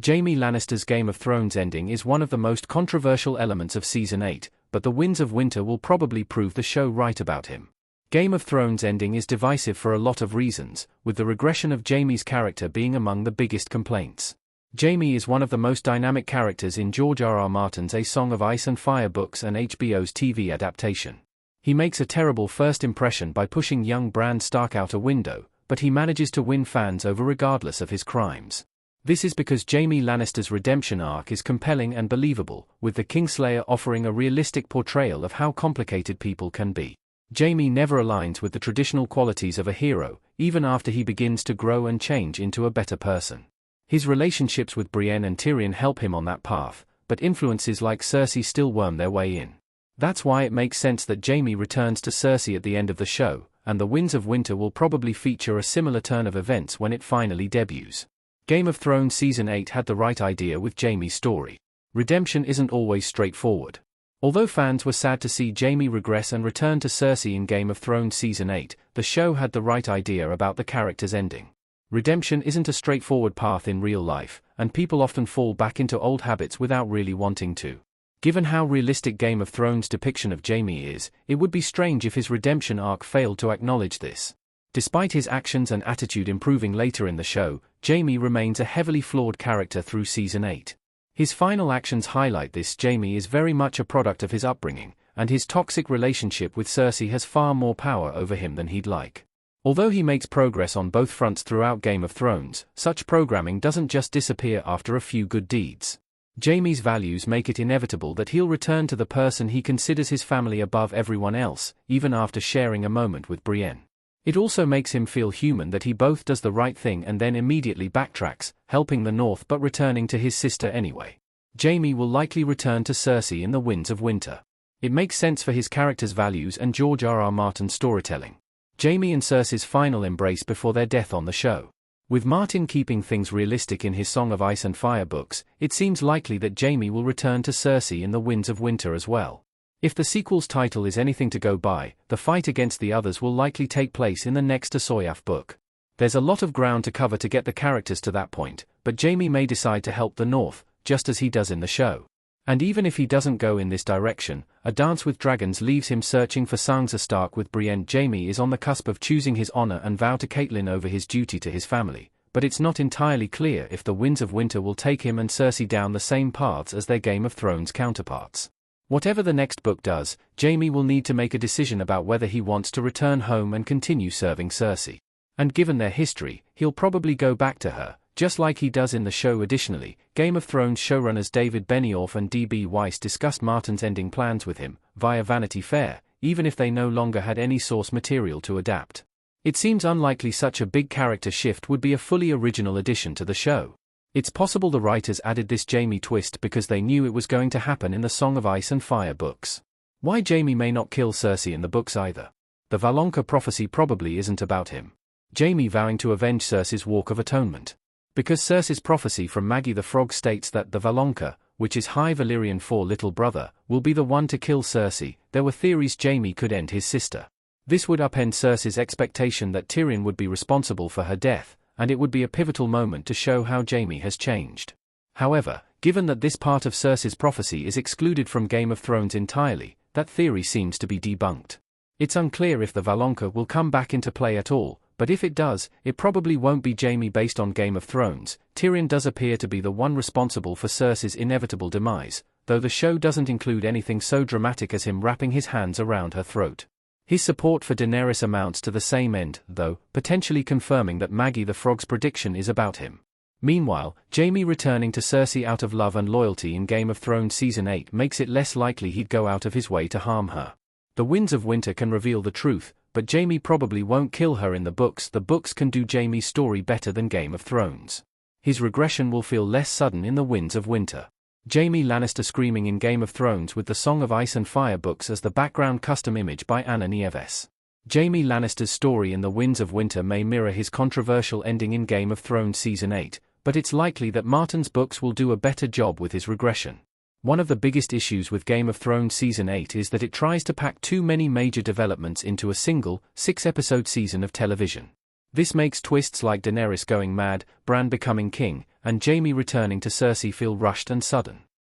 Jaime Lannister's Game of Thrones ending is one of the most controversial elements of Season 8, but the Winds of Winter will probably prove the show right about him. Game of Thrones ending is divisive for a lot of reasons, with the regression of Jaime's character being among the biggest complaints. Jaime is one of the most dynamic characters in George R.R. Martin's A Song of Ice and Fire books and HBO's TV adaptation. He makes a terrible first impression by pushing young Bran Stark out a window, but he manages to win fans over regardless of his crimes. This is because Jaime Lannister's redemption arc is compelling and believable, with the Kingslayer offering a realistic portrayal of how complicated people can be. Jaime never aligns with the traditional qualities of a hero, even after he begins to grow and change into a better person. His relationships with Brienne and Tyrion help him on that path, but influences like Cersei still worm their way in. That's why it makes sense that Jaime returns to Cersei at the end of the show, and the Winds of Winter will probably feature a similar turn of events when it finally debuts. Game of Thrones Season 8 had the right idea with Jaime's story. Redemption isn't always straightforward. Although fans were sad to see Jaime regress and return to Cersei in Game of Thrones Season 8, the show had the right idea about the character's ending. Redemption isn't a straightforward path in real life, and people often fall back into old habits without really wanting to. Given how realistic Game of Thrones' depiction of Jaime is, it would be strange if his redemption arc failed to acknowledge this. Despite his actions and attitude improving later in the show, Jaime remains a heavily flawed character through Season 8. His final actions highlight this. Jaime is very much a product of his upbringing, and his toxic relationship with Cersei has far more power over him than he'd like. Although he makes progress on both fronts throughout Game of Thrones, such programming doesn't just disappear after a few good deeds. Jaime's values make it inevitable that he'll return to the person he considers his family above everyone else, even after sharing a moment with Brienne. It also makes him feel human that he both does the right thing and then immediately backtracks, helping the North but returning to his sister anyway. Jaime will likely return to Cersei in the Winds of Winter. It makes sense for his character's values and George R.R. Martin's storytelling. Jaime and Cersei's final embrace before their death on the show. With Martin keeping things realistic in his Song of Ice and Fire books, it seems likely that Jaime will return to Cersei in the Winds of Winter as well. If the sequel's title is anything to go by, the fight against the others will likely take place in the next Asoyaf book. There's a lot of ground to cover to get the characters to that point, but Jaime may decide to help the North, just as he does in the show. And even if he doesn't go in this direction, A Dance with Dragons leaves him searching for Sansa Stark with Brienne. Jaime is on the cusp of choosing his honor and vow to Catelyn over his duty to his family, but it's not entirely clear if the Winds of Winter will take him and Cersei down the same paths as their Game of Thrones counterparts. Whatever the next book does, Jaime will need to make a decision about whether he wants to return home and continue serving Cersei. And given their history, he'll probably go back to her, just like he does in the show. Additionally, Game of Thrones showrunners David Benioff and D.B. Weiss discussed Martin's ending plans with him, via Vanity Fair, even if they no longer had any source material to adapt. It seems unlikely such a big character shift would be a fully original addition to the show. It's possible the writers added this Jaime twist because they knew it was going to happen in the Song of Ice and Fire books. Why Jaime may not kill Cersei in the books either. The Valonqa prophecy probably isn't about him. Jaime vowing to avenge Cersei's Walk of Atonement. Because Cersei's prophecy from Maggie the Frog states that the Valonqa, which is High Valyrian for little brother, will be the one to kill Cersei, there were theories Jaime could end his sister. This would upend Cersei's expectation that Tyrion would be responsible for her death, and it would be a pivotal moment to show how Jaime has changed. However, given that this part of Cersei's prophecy is excluded from Game of Thrones entirely, that theory seems to be debunked. It's unclear if the Valonqa will come back into play at all, but if it does, it probably won't be Jaime based on Game of Thrones. Tyrion does appear to be the one responsible for Cersei's inevitable demise, though the show doesn't include anything so dramatic as him wrapping his hands around her throat. His support for Daenerys amounts to the same end, though, potentially confirming that Maggie the Frog's prediction is about him. Meanwhile, Jaime returning to Cersei out of love and loyalty in Game of Thrones Season 8 makes it less likely he'd go out of his way to harm her. The Winds of Winter can reveal the truth, but Jaime probably won't kill her in the books. The books can do Jaime's story better than Game of Thrones. His regression will feel less sudden in the Winds of Winter. Jaime Lannister screaming in Game of Thrones with the Song of Ice and Fire books as the background custom image by Anna Nieves. Jaime Lannister's story in the Winds of Winter may mirror his controversial ending in Game of Thrones Season 8, but it's likely that Martin's books will do a better job with his regression. One of the biggest issues with Game of Thrones Season 8 is that it tries to pack too many major developments into a single, 6-episode season of television. This makes twists like Daenerys going mad, Bran becoming king, and Jaime returning to Cersei feel rushed and sudden.